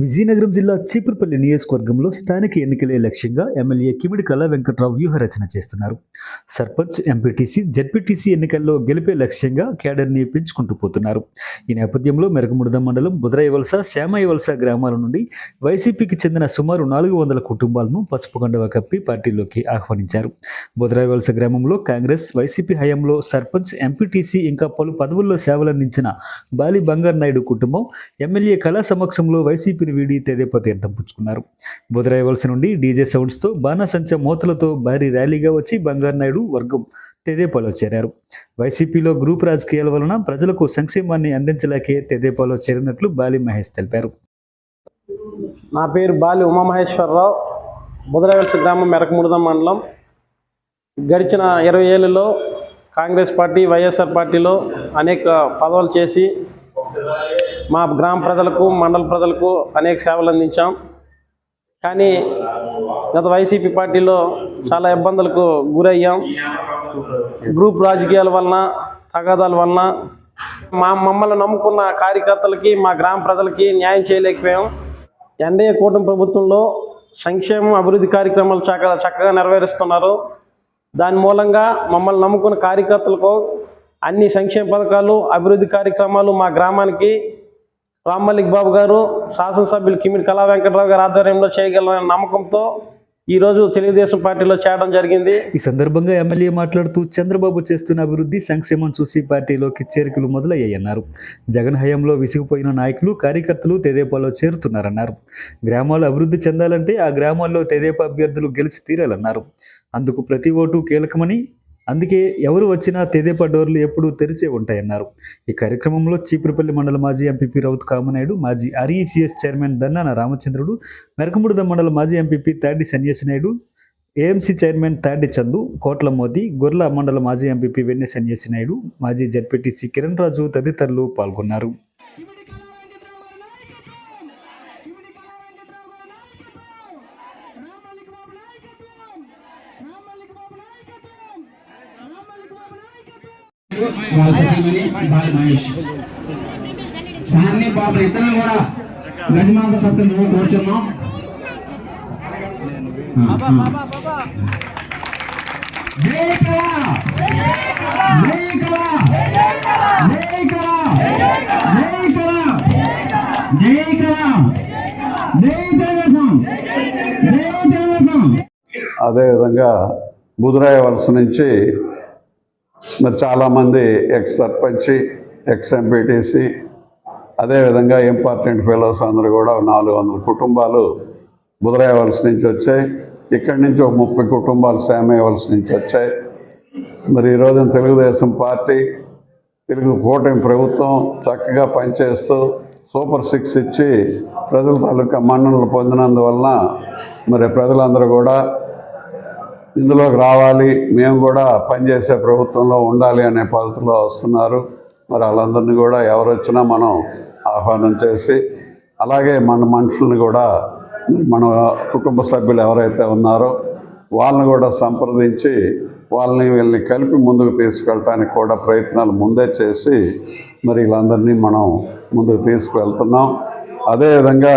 విజయనగరం జిల్లా చీపురుపల్లి నియోజకవర్గంలో స్థానిక ఎన్నికలే లక్ష్యంగా ఎమ్మెల్యే కిమిడి కళా వెంకట్రావు వ్యూహరచన చేస్తున్నారు. సర్పంచ్, ఎంపీటీసీ, జెడ్పీటీసీ ఎన్నికల్లో గెలిపే లక్ష్యంగా క్యాడర్ని పెంచుకుంటూ పోతున్నారు. ఈ నేపథ్యంలో మెరకముడద మండలం బుదరాయవలస, శ్యామయ్యవలస గ్రామాల నుండి వైసీపీకి చెందిన సుమారు 400 కుటుంబాలను పసుపు కండువా కప్పి పార్టీలోకి ఆహ్వానించారు. బుదరాయవలస గ్రామంలో కాంగ్రెస్, వైసీపీ హయాంలో సర్పంచ్, ఎంపీటీసీ ఇంకా పలు పదవుల్లో సేవలందించిన బాలి బంగారు నాయుడు కుటుంబం ఎమ్మెల్యే కళా సమక్షంలో వైసీపీని వీడి తెదేపా తీర్థం పుచ్చుకున్నారు. బుదరాయవలస నుండి డీజే సౌండ్స్తో, బాణాసంచా మోతలతో భారీ ర్యాలీగా వచ్చి బంగారు నాయుడు వర్గం తెదేపాలో చేరారు. వైసీపీలో గ్రూప్ రాజకీయాల వలన ప్రజలకు సంక్షేమాన్ని అందించలేకే తెదేపాలో చేరినట్లు బాలి మహేష్ తెలిపారు. నా పేరు బాలి ఉమామహేశ్వరరావు, బుదరాయవలస గ్రామం, మెరకముడద మండలం. గడిచిన 20 ఏళ్లలో కాంగ్రెస్ పార్టీ, వైఎస్ఆర్ పార్టీలో అనేక పదవులు చేసి మా గ్రామ ప్రజలకు, మండల ప్రజలకు అనేక సేవలు అందించాం. కానీ గత వైసీపీ పార్టీలో చాలా ఇబ్బందులకు గురయ్యాం. గ్రూప్ రాజకీయాల వలన, తగాదాల వలన మమ్మల్ని నమ్ముకున్న కార్యకర్తలకి, మా గ్రామ ప్రజలకి న్యాయం చేయలేకపోయాం. ఎన్డీఏ కూటమి ప్రభుత్వంలో సంక్షేమం, అభివృద్ధి కార్యక్రమాలు చక్కగా నెరవేరుస్తున్నారు. దాని మూలంగా మమ్మల్ని నమ్ముకున్న కార్యకర్తలకు అన్ని సంక్షేమ పథకాలు, అభివృద్ధి కార్యక్రమాలు మా గ్రామానికి రామ్మల్లిక్ బాబు గారు, శాసనసభ్యులు కిమిడి కళా వెంకట్రావు గారి ఆధ్వర్యంలో చేయగలరనే నమ్మకంతో ఈరోజు తెలుగుదేశం పార్టీలో చేరడం జరిగింది. ఈ సందర్భంగా ఎమ్మెల్యే మాట్లాడుతూ చంద్రబాబు చేస్తున్న అభివృద్ధి, సంక్షేమం చూసి పార్టీలోకి చేరికలు మొదలయ్యాయన్నారు. జగన్ హయాంలో విసిగిపోయిన నాయకులు, కార్యకర్తలు తెదేపాలో చేరుతున్నారన్నారు. గ్రామాలు అభివృద్ధి చెందాలంటే ఆ గ్రామాల్లో తెదేపా అభ్యర్థులు గెలిచి తీరాలన్నారు. అందుకు ప్రతి ఓటు కీలకమని, అందుకే ఎవరు వచ్చినా తెదేపా డోర్లు ఎప్పుడూ తెరిచే ఉంటాయన్నారు. ఈ కార్యక్రమంలో చీపురుపల్లి మండల మాజీ ఎంపీపీ రౌత్ కామనాయుడు, మాజీ ఆర్ఈసీఎస్ చైర్మన్ దన్నాన రామచంద్రుడు, మెరకముడద మండల మాజీ ఎంపీపీ తాడి సన్యాసినాయుడు, ఏఎంసీ చైర్మన్ తాడి చందు, కోట్ల మోదీ, గొర్ల మండల మాజీ ఎంపీపీ వెన్నె సన్యాసినాయుడు, మాజీ జెడ్పీటీసీ కిరణ్ రాజు తదితరులు పాల్గొన్నారు. సాన్ని బాబు ఇద్దరు కూడా గజమాత సత్యం కూర్చున్నాం. అదేవిధంగా బుదరాయవలస నుంచి మరి చాలామంది ఎక్స్ సర్పంచి, ఎక్స్ ఎంపీటీసీ, అదేవిధంగా ఇంపార్టెంట్ ఫెలోస్ అందరూ కూడా 400 కుటుంబాలు బుదరాయవలస నుంచి వచ్చాయి. ఇక్కడి నుంచి ఒక 30 కుటుంబాలు శ్యామయ్యవలస నుంచి వచ్చాయి. మరి ఈరోజు తెలుగుదేశం పార్టీ, తెలుగు కూటమి ప్రభుత్వం చక్కగా పనిచేస్తూ సూపర్ 6 ఇచ్చి ప్రజల తాలూకా మన్ననలు పొందినందువలన మరి ప్రజలందరూ కూడా ఇందులోకి రావాలి, మేము కూడా పనిచేసే ప్రభుత్వంలో ఉండాలి అనే పద్ధతిలో వస్తున్నారు. మరి వాళ్ళందరినీ కూడా ఎవరు వచ్చినా మనం ఆహ్వానం చేసి, అలాగే మన మనుషుల్ని కూడా, మన కుటుంబ సభ్యులు ఎవరైతే ఉన్నారో వాళ్ళని కూడా సంప్రదించి వీళ్ళని కలిపి ముందుకు తీసుకెళ్ళటానికి కూడా ప్రయత్నాలు ముందే చేసి మరి వీళ్ళందరినీ మనం ముందుకు తీసుకువెళ్తున్నాం. అదేవిధంగా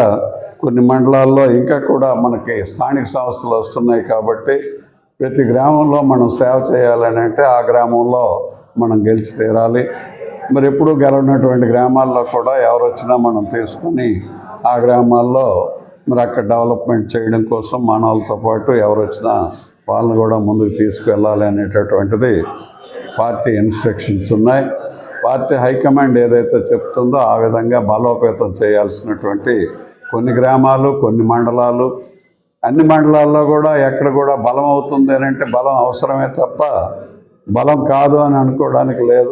కొన్ని మండలాల్లో ఇంకా కూడా మనకి స్థానిక సంస్థలు వస్తున్నాయి కాబట్టి ప్రతి గ్రామంలో మనం సేవ చేయాలని అంటే ఆ గ్రామంలో మనం గెలిచి తీరాలి. మరి ఎప్పుడు గెలవనటువంటి గ్రామాల్లో కూడా ఎవరు వచ్చినా మనం తీసుకొని ఆ గ్రామాల్లో మరి అక్కడ డెవలప్మెంట్ చేయడం కోసం మానవులతో పాటు ఎవరు వచ్చినా వాళ్ళని కూడా ముందుకు తీసుకువెళ్ళాలి అనేటటువంటిది పార్టీ ఇన్స్ట్రక్షన్స్ ఉన్నాయి. పార్టీ హైకమాండ్ ఏదైతే చెప్తుందో ఆ విధంగా బలోపేతం చేయాల్సినటువంటి కొన్ని గ్రామాలు, కొన్ని మండలాలు, అన్ని మండలాల్లో కూడా ఎక్కడ కూడా బలం అవుతుంది అని అంటే బలం అవసరమే తప్ప బలం కాదు అని అనుకోవడానికి లేదు.